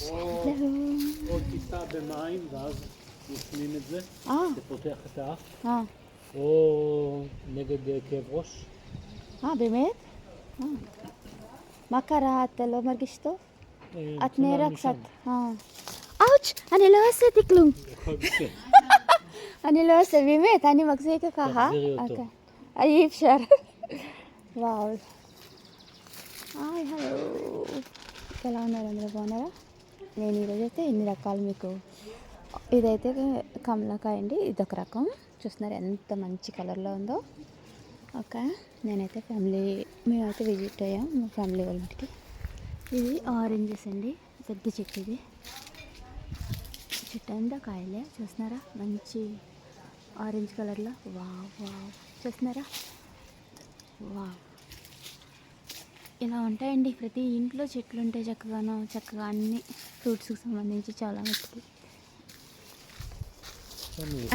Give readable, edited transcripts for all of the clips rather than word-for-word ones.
או טיפה במים, ואז נשמים את זה, זה פותח את האף, או נגד כאב ראש. באמת? מה קרה? אתה לא מרגיש טוב? את נראה קצת. אאוץ', אני לא עשיתי כלום. אני לא עושה, באמת, אני מחזיקה ככה. תחזירי אותו. אי אפשר. Wow hi hello ఎలా ఉన్నారు అందరూ బాగున్నారా? నేను ఈరోజు అయితే ఇన్ని రకాలు మీకు ఇదైతే కమలాకాయ అండి, ఇదొక రకం. చూస్తున్నారు ఎంత మంచి కలర్లో ఉందో. ఓకే, నేనైతే మేమైతే విజిట్ అయ్యాం మా ఫ్యామిలీ వాళ్ళ ఇంటికి. ఇది ఆరెంజెస్ అండి, పెద్ద చెట్టు. ఇది చెట్టు అంతా కాయలే, చూస్తున్నారా మంచి ఆరెంజ్ కలర్లో. వావ్ వావ్, చూస్తున్నారా? వావ్, ఇలా ఉంటాయండి ప్రతి ఇంట్లో చెట్లు ఉంటాయి. చక్కగా అన్ని ఫ్రూట్స్కి సంబంధించి చాలా మట్టుకు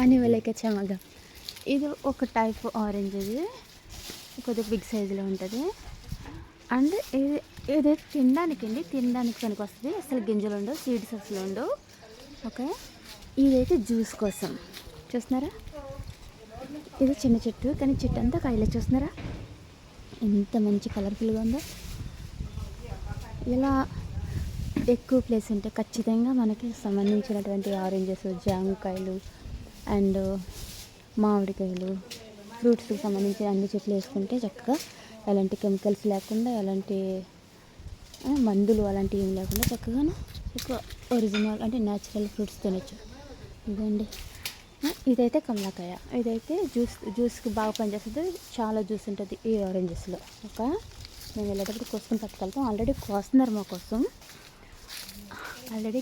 అని వాళ్ళకి చెమగా. ఇది ఒక టైప్ ఆరెంజ్, ఇది కొద్దిగా బిగ్ సైజులో ఉంటుంది. అండ్ ఇది తినడానికి పనికి వస్తుంది. అసలు గింజలు ఉండవు, సీడ్స్ అసలు ఉండవు. ఓకే, ఇదైతే జ్యూస్ కోసం. చూస్తున్నారా? ఇది చిన్న చెట్టు, కానీ చెట్టు అంతా కాయలే. చూస్తున్నారా ఎంత మంచి కలర్ఫుల్గా ఉందో. ఇలా ఎక్కువ ప్లేస్ ఉంటే ఖచ్చితంగా మనకి సంబంధించినటువంటి ఆరెంజెస్, జామకాయలు అండ్ మామిడికాయలు, ఫ్రూట్స్కి సంబంధించిన అన్ని చెట్లు వేసుకుంటే చక్కగా ఎలాంటి కెమికల్స్ లేకుండా, ఎలాంటి మందులు అలాంటివి ఏం లేకుండా చక్కగా ఎక్కువ ఒరిజినల్ అంటే న్యాచురల్ ఫ్రూట్స్ తినచ్చు. ఇదండి, ఇదైతే కమలాకాయ. ఇదైతే జ్యూస్కి బాగా పనిచేస్తుంది. చాలా జ్యూస్ ఉంటుంది ఈ ఆరెంజెస్లో. ఓకే, మేము వెళ్ళేటప్పుడు కోసుకొని పట్టుకెళ్తాం. ఆల్రెడీ కోస్తున్నారు మా కోసం,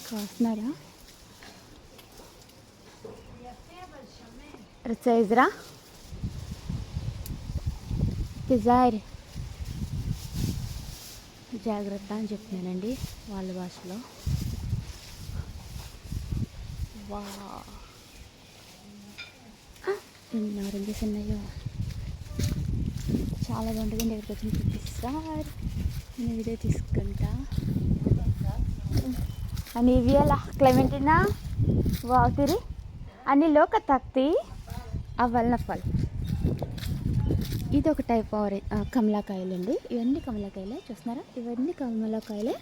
కోస్తున్నారా? సైజరా పిజార్ జాగ్రత్త అని చెప్తున్నానండి వాళ్ళ భాషలో. వా, ఎన్ని ఆరెంజెస్ ఉన్నాయో, చాలా బాగుంటుంది. దగ్గరికి వచ్చి చూపిస్తారు. నేను వీడియో తీసుకుంటా. అని ఇవ్వాలా క్లైమేటినా వాగుతిరి అని లోక తక్తి అవల్ల ఫల్. ఇది ఒక టైప్ కమలాకాయలు అండి. ఇవన్నీ కమలాకాయలే, చూస్తున్నారా? ఇవన్నీ కమలాకాయలే.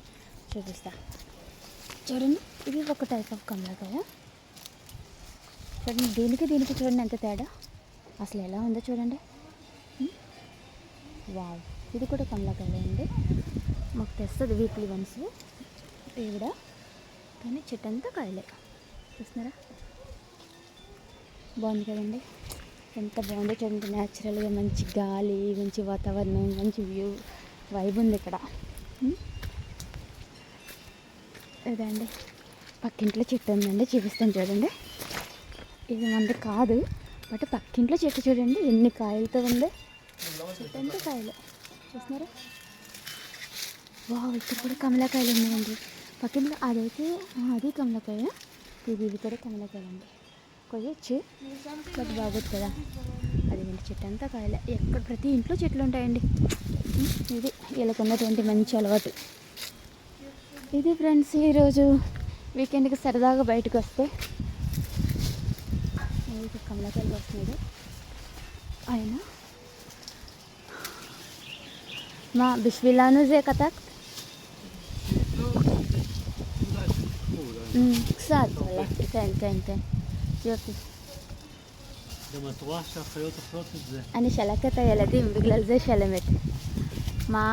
చూపిస్తా చూడండి. ఇది ఒక టైప్ ఆఫ్ కమలాకాయ. చూడండి, దీనికి చూడండి ఎంత తేడా, అసలు ఎలా ఉందో చూడండి. వావ్, ఇది కూడా కమలాకాయలే అండి. మాకు తెస్తుంది వీక్లీ వన్స్ ఈవిడ, కానీ చెట్టు అంతా కాయలే. చూస్తున్నారా? బాగుంది కదండి, ఎంత బాగుందో చూడండి. న్యాచురల్గా మంచి గాలి, మంచి వాతావరణం, మంచి వ్యూ, వైబ్ ఉంది ఇక్కడ. ఇదండి, పక్కింట్లో చెట్టు ఉందండి, చూపిస్తాను చూడండి. ఇది మంది కాదు, బట్ పక్కింట్లో చెట్టు చూడండి ఎన్ని కాయలతో ఉంది. చెట్టు అంతా కాయలే, చూస్తున్నారా? వావ్, ఇక్కడ కూడా కమలాకాయలు ఉన్నాయండి పక్కింట్లో. అదైతే అది కమలాకాయ, ఇది కూడా కమలాకాయలండి. కొయ్యొచ్చు, బట్ బాగోదు కదా. అదేంటి, చెట్టు అంతా కాయలే. ఎక్కడ ప్రతి ఇంట్లో చెట్లు ఉంటాయండి. ఇది వీళ్ళకున్నటువంటి మంచి అలవాటు. ఇది ఫ్రెండ్స్, ఈరోజు వీకెండ్కి సరదాగా బయటకు వస్తే కమలాకాయలు వస్తున్నాడు ఆయన. మా బిస్మిల్లాను జే కథక్ קצת, כן. יופי. גם את רואה שהחיות אוכלות את זה. אני שלקת את הילדים, בגלל זה שלמת. מה?